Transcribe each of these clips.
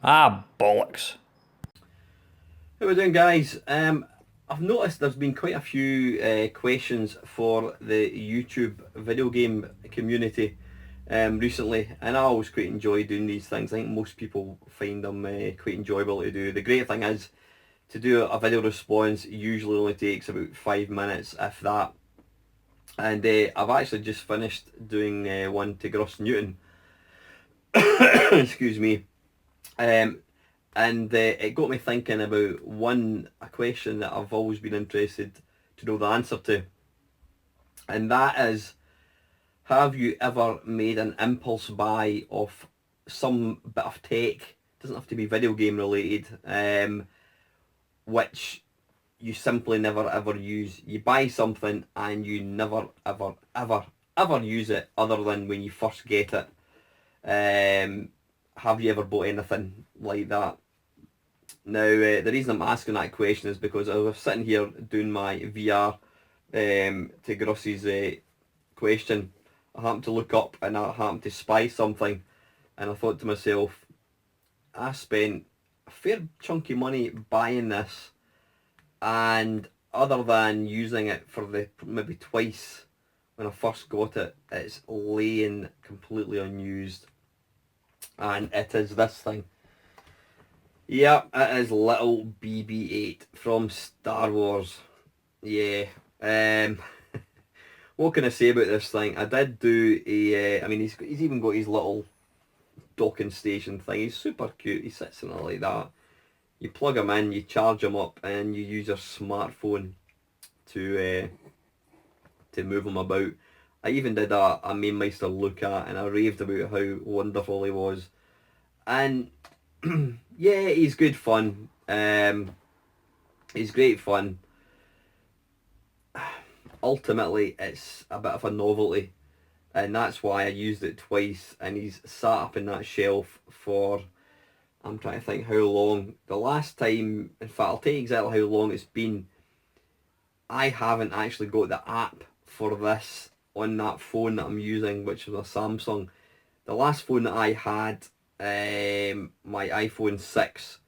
Ah, bollocks. How we doing, guys? I've noticed there's been quite a few questions for the YouTube video game community recently, and I always quite enjoy doing these things. I think most people find them quite enjoyable to do. The great thing is, to do a video response usually only takes about 5 minutes, if that. And I've actually just finished doing one to Gross Newton. Excuse me. Um, and it got me thinking about a question that I've always been interested to know the answer to, and that is, have you ever made an impulse buy of some bit of tech? Doesn't have to be video game related, which you simply never ever use. You buy something and you never ever ever ever use it other than when you first get it. Have you ever bought anything like that? Now, the reason I'm asking that question is because I was sitting here doing my VR to Gross's question. I happened to look up and I happened to spy something, and I thought to myself, I spent a fair chunky money buying this, and other than using it for the maybe twice when I first got it, it's laying completely unused, and it is this thing. Yeah, it is little BB-8 from Star Wars. Yeah. Um, what can I say about this thing? I did do a. I mean, he's even got his little docking station thing. He's super cute. He sits in it like that. You plug him in, you charge him up, and you use your smartphone to move him about. I even did a Mamemeister look at, and I raved about how wonderful he was. And yeah, he's good fun. He's great fun. Ultimately, it's a bit of a novelty, and that's why I used it twice. And he's sat up in that shelf for, I'm trying to think how long. The last time, in fact, I'll tell you exactly how long it's been. I haven't actually got the app for this on that phone that I'm using, which is a Samsung. The last phone that I had, my iPhone 6,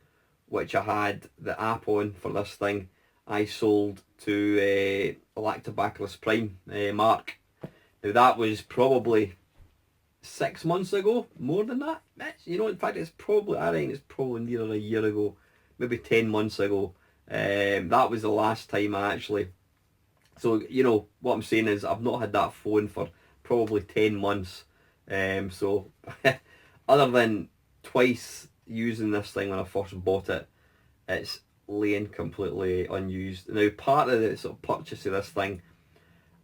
which I had the app on for this thing, I sold to Lactobacillus Prime, Mark. Now that was probably 6 months ago, more than that. In fact, I think it's probably nearer a year ago, maybe 10 months ago. That was the last time I actually. So what I'm saying is I've not had that phone for probably 10 months. So other than twice using this thing when I first bought it, it's laying completely unused. Now, part of the sort of purchase of this thing,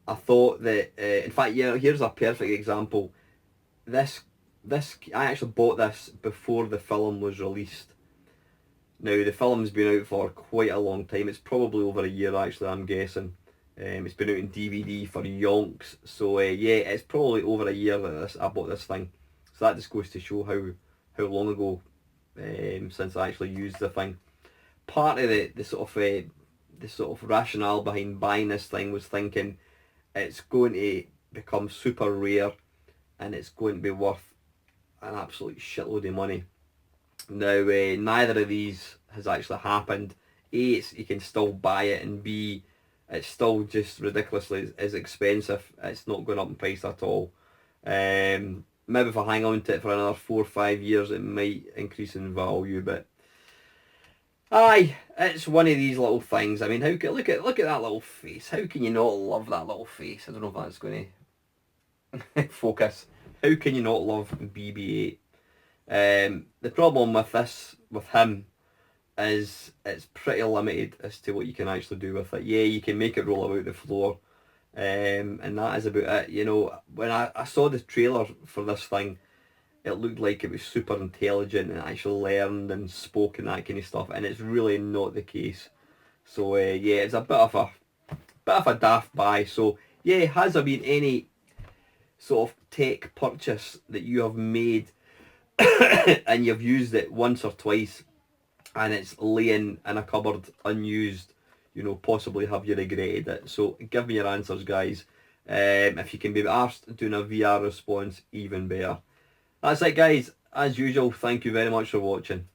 I thought that, in fact, yeah, here's a perfect example. This, I actually bought this before the film was released. Now, the film's been out for quite a long time. It's probably over a year, actually, I'm guessing. It's been out in DVD for yonks. So, yeah, it's probably over a year that I bought this thing. So that just goes to show how long ago since I actually used the thing. Part of the sort of rationale behind buying this thing was thinking it's going to become super rare and it's going to be worth an absolute shitload of money. Now, neither of these has actually happened. A, you can still buy it, and B, it's still just ridiculously as expensive. It's not going up in price at all. Maybe if I hang on to it for another 4 or 5 years, it might increase in value, but aye, it's one of these little things. I mean, look at that little face. How can you not love that little face? I don't know if that's going to focus. How can you not love BB-8? The problem with him, is it's pretty limited as to what you can actually do with it. Yeah, you can make it roll about the floor, and that is about it. When I saw the trailer for this thing, it looked like it was super intelligent and actually learned and spoke and that kind of stuff, and it's really not the case. So yeah, it's a bit of a daft buy. So yeah, has there been any sort of tech purchase that you have made and you've used it once or twice and it's laying in a cupboard unused? Possibly have you regretted it? So give me your answers, guys. If you can be asked doing a VR response, even better. That's it, guys. As usual, thank you very much for watching.